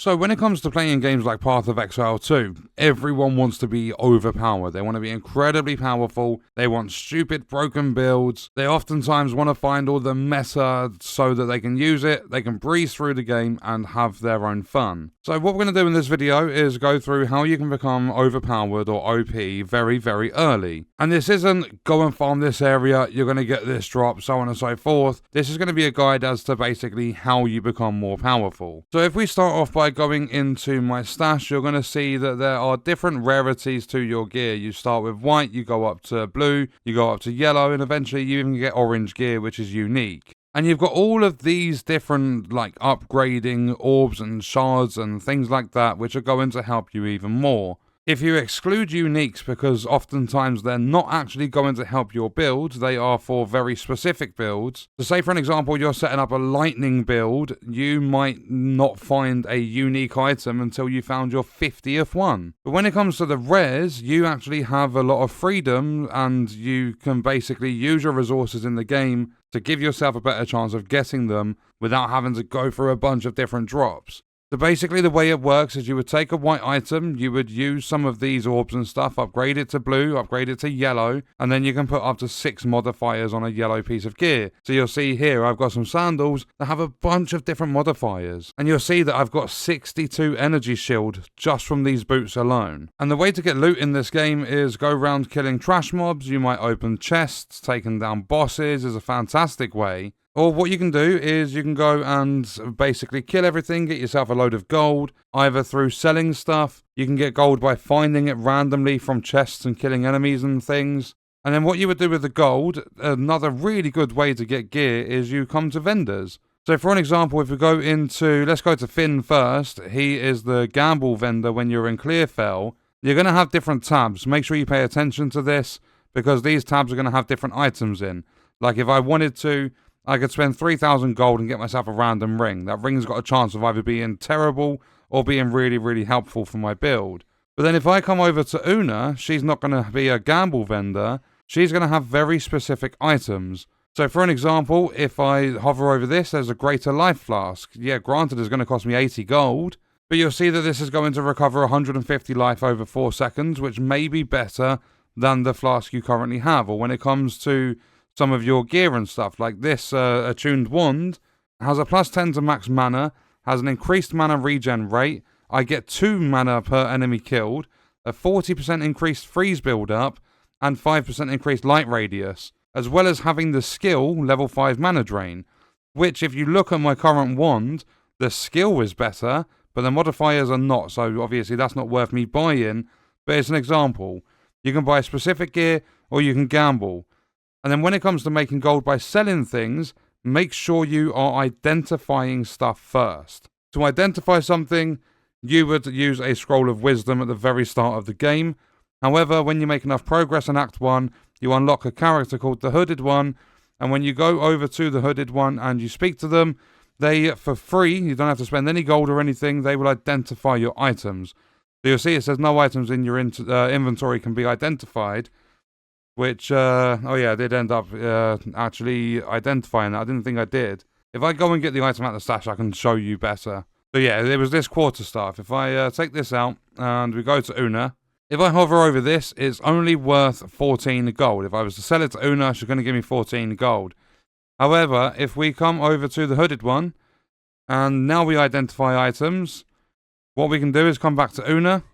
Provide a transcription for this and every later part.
So when it comes to playing games like Path of Exile 2, everyone wants to be overpowered. They want to be incredibly powerful. They want stupid broken builds. They oftentimes want to find all the meta so that they can use it, they can breeze through the game and have their own fun. So what we're going to do in this video is go through how you can become overpowered or OP very, very early. And this isn't go and farm this area, you're going to get this drop, so on and so forth. This is going to be a guide as to basically how you become more powerful. So if we start off by going into my stash, you're going to see that there are different rarities to your gear. You start with white, you go up to blue, you go up to yellow, and eventually you even get orange gear, which is unique. And you've got all of these different like upgrading orbs and shards and things like that, which are going to help you even more. If you exclude uniques, because oftentimes they're not actually going to help your build, they are for very specific builds. So say for an example, you're setting up a lightning build, you might not find a unique item until you found your 50th one. But when it comes to the rares, you actually have a lot of freedom and you can basically use your resources in the game to give yourself a better chance of getting them without having to go through a bunch of different drops. So basically the way it works is you would take a white item, you would use some of these orbs and stuff, upgrade it to blue, upgrade it to yellow, and then you can put up to 6 modifiers on a yellow piece of gear. So you'll see here I've got some sandals that have a bunch of different modifiers. And you'll see that I've got 62 energy shield just from these boots alone. And the way to get loot in this game is go around killing trash mobs, you might open chests, taking down bosses is a fantastic way. Or what you can do is you can go and basically kill everything, get yourself a load of gold, either through selling stuff, you can get gold by finding it randomly from chests and killing enemies and things. And then what you would do with the gold, another really good way to get gear is you come to vendors. So for an example, if we go into, let's go to Finn first, he is the gamble vendor when you're in Clearfell. You're going to have different tabs, make sure you pay attention to this, because these tabs are going to have different items in. Like if I wanted to, I could spend 3,000 gold and get myself a random ring. That ring's got a chance of either being terrible or being really, really helpful for my build. But then if I come over to Una, she's not going to be a gamble vendor. She's going to have very specific items. So for an example, if I hover over this, there's a greater life flask. Yeah, granted, it's going to cost me 80 gold. But you'll see that this is going to recover 150 life over 4 seconds, which may be better than the flask you currently have. Or when it comes to some of your gear and stuff, like this attuned wand has a +10 to max mana, has an increased mana regen rate, I get 2 mana per enemy killed, a 40% increased freeze build up, and 5% increased light radius, as well as having the skill level 5 mana drain, which if you look at my current wand, the skill is better, but the modifiers are not, so obviously that's not worth me buying, but it's an example. You can buy specific gear, or you can gamble. And then when it comes to making gold by selling things, make sure you are identifying stuff first. To identify something, you would use a scroll of wisdom at the very start of the game. However, when you make enough progress in Act 1, you unlock a character called the Hooded One. And when you go over to the Hooded One and you speak to them, they, for free, you don't have to spend any gold or anything, they will identify your items. So you'll see it says no items in your inventory can be identified. Which, oh yeah, I did end up actually identifying that. I didn't think I did. If I go and get the item out of the stash, I can show you better. So yeah, it was this quarterstaff. If I take this out and we go to Una, if I hover over this, it's only worth 14 gold. If I was to sell it to Una, she's going to give me 14 gold. However, if we come over to the Hooded One, and now we identify items, what we can do is come back to Una,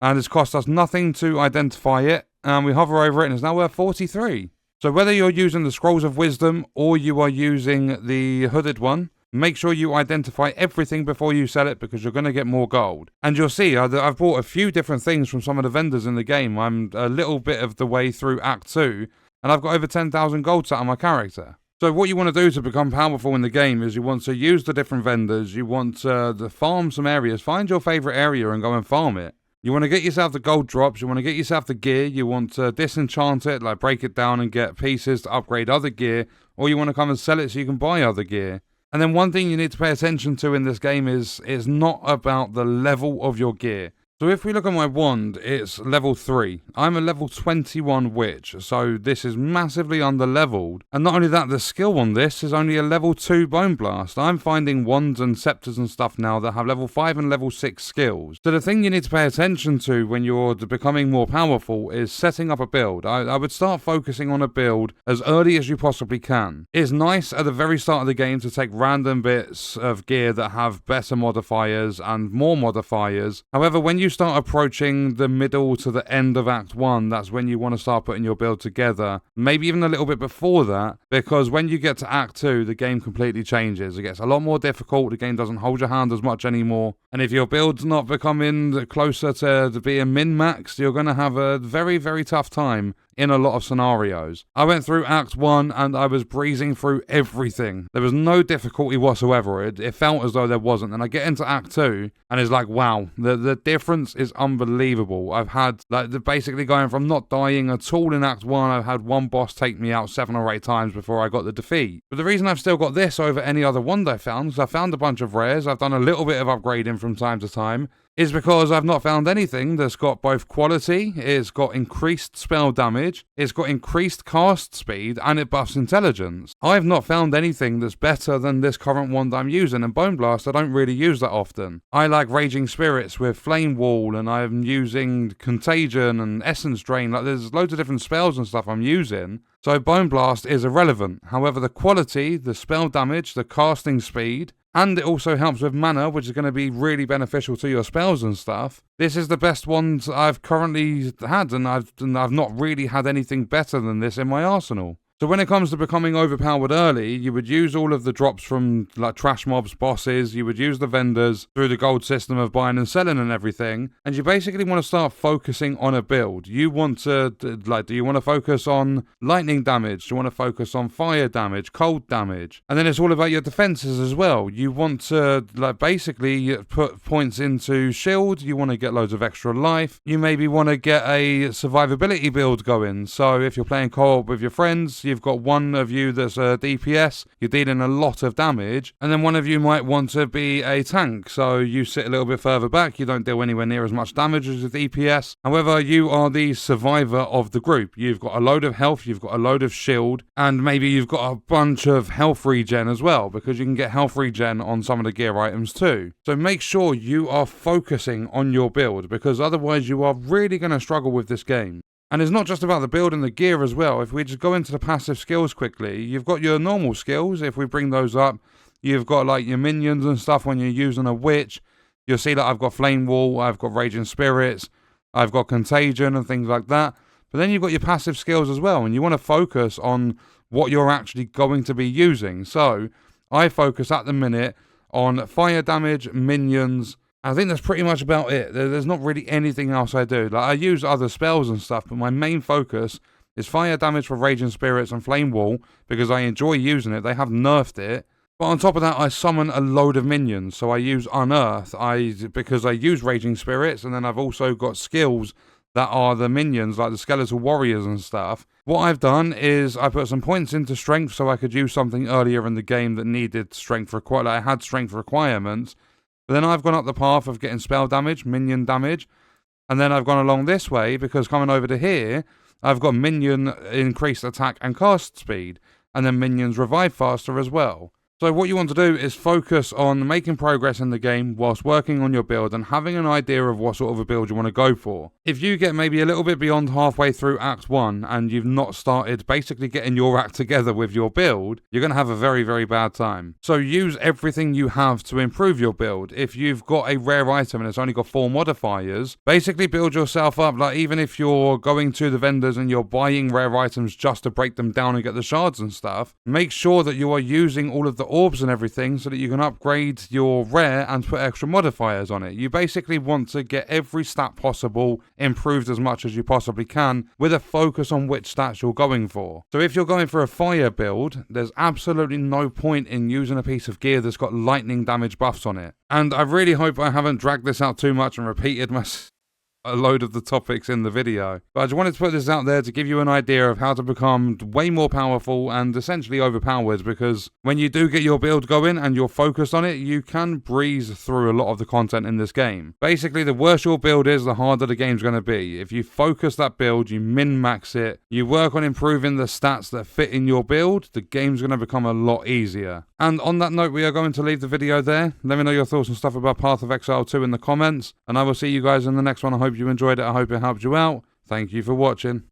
and it's cost us nothing to identify it. And we hover over it and it's now worth 43. So whether you're using the Scrolls of Wisdom or you are using the Hooded One, make sure you identify everything before you sell it because you're going to get more gold. And you'll see I've bought a few different things from some of the vendors in the game. I'm a little bit of the way through Act 2 and I've got over 10,000 gold sat on my character. So what you want to do to become powerful in the game is you want to use the different vendors, you want to farm some areas, find your favourite area and go and farm it. You want to get yourself the gold drops, you want to get yourself the gear, you want to disenchant it, like break it down and get pieces to upgrade other gear, or you want to come and sell it so you can buy other gear. And then one thing you need to pay attention to in this game is it's not about the level of your gear. So if we look at my wand, it's level 3. I'm a level 21 witch, so this is massively under-leveled. And not only that, the skill on this is only a level 2 bone blast. I'm finding wands and scepters and stuff now that have level 5 and level 6 skills. So the thing you need to pay attention to when you're becoming more powerful is setting up a build. I would start focusing on a build as early as you possibly can. It's nice at the very start of the game to take random bits of gear that have better modifiers and more modifiers. However, when you start approaching the middle to the end of Act 1, that's when you want to start putting your build together. Maybe even a little bit before that, because when you get to Act 2, the game completely changes. It gets a lot more difficult, the game doesn't hold your hand as much anymore, and if your build's not becoming closer to being min-maxed, you're going to have a very, very tough time in a lot of scenarios. I went through Act 1 and I was breezing through everything. There was no difficulty whatsoever. It felt as though there wasn't. And I get into Act 2 and it's like, wow, the difference is unbelievable. I've had, basically going from not dying at all in Act 1, I've had one boss take me out 7 or 8 times before I got the defeat. But the reason I've still got this over any other wand I found is I found a bunch of rares, I've done a little bit of upgrading from time to time, is because I've not found anything that's got both quality, it's got increased spell damage, it's got increased cast speed, and it buffs intelligence. I've not found anything that's better than this current wand I'm using, and Bone Blast I don't really use that often. I like Raging Spirits with Flame Wall, and I'm using Contagion and Essence Drain, there's loads of different spells and stuff I'm using. So Bone Blast is irrelevant. However, the quality, the spell damage, the casting speed, and it also helps with mana, which is going to be really beneficial to your spells and stuff. This is the best wand I've currently had, and I've not really had anything better than this in my arsenal. So when it comes to becoming overpowered early, you would use all of the drops from trash mobs, bosses, you would use the vendors through the gold system of buying and selling and everything, and you basically want to start focusing on a build. You want to, do you want to focus on lightning damage? Do you want to focus on fire damage, cold damage? And then it's all about your defenses as well. You want to, basically put points into shield, you want to get loads of extra life, you maybe want to get a survivability build going, so if you're playing co-op with your friends, you've got one of you that's a DPS, you're dealing a lot of damage, and then one of you might want to be a tank, so you sit a little bit further back, you don't deal anywhere near as much damage as a DPS. However, you are the survivor of the group. You've got a load of health, you've got a load of shield, and maybe you've got a bunch of health regen as well, because you can get health regen on some of the gear items too. So make sure you are focusing on your build, because otherwise you are really going to struggle with this game. And it's not just about the build and the gear as well. If we just go into the passive skills quickly, you've got your normal skills. If we bring those up, you've got your minions and stuff when you're using a witch. You'll see that I've got Flame Wall, I've got Raging Spirits, I've got Contagion and things like that. But then you've got your passive skills as well, and you want to focus on what you're actually going to be using. So I focus at the minute on fire damage, minions. I think that's pretty much about it. There's not really anything else I do. I use other spells and stuff, but my main focus is fire damage for Raging Spirits and Flame Wall, because I enjoy using it. They have nerfed it. But on top of that, I summon a load of minions. So I use Unearth, because I use Raging Spirits, and then I've also got skills that are the minions, like the Skeletal Warriors and stuff. What I've done is I put some points into strength so I could use something earlier in the game that needed strength I had strength requirements. But then I've gone up the path of getting spell damage, minion damage, and then I've gone along this way because coming over to here, I've got minion increased attack and cast speed, and then minions revive faster as well. So what you want to do is focus on making progress in the game whilst working on your build and having an idea of what sort of a build you want to go for. If you get maybe a little bit beyond halfway through Act 1 and you've not started basically getting your act together with your build, you're going to have a very, very bad time. So use everything you have to improve your build. If you've got a rare item and it's only got 4 modifiers, basically build yourself up. Even if you're going to the vendors and you're buying rare items just to break them down and get the shards and stuff, make sure that you are using all of the orbs and everything so that you can upgrade your rare and put extra modifiers on it. You basically want to get every stat possible improved as much as you possibly can with a focus on which stats you're going for. So if you're going for a fire build, there's absolutely no point in using a piece of gear that's got lightning damage buffs on it. And I really hope I haven't dragged this out too much and repeated myself. a load of the topics in the video. But I just wanted to put this out there to give you an idea of how to become way more powerful and essentially overpowered, because when you do get your build going and you're focused on it, you can breeze through a lot of the content in this game. Basically, the worse your build is, the harder the game's going to be. If you focus that build, you min-max it, you work on improving the stats that fit in your build, the game's going to become a lot easier. And on that note, we are going to leave the video there. Let me know your thoughts and stuff about Path of Exile 2 in the comments, and I will see you guys in the next one. I hope you enjoyed it. I hope it helped you out. Thank you for watching.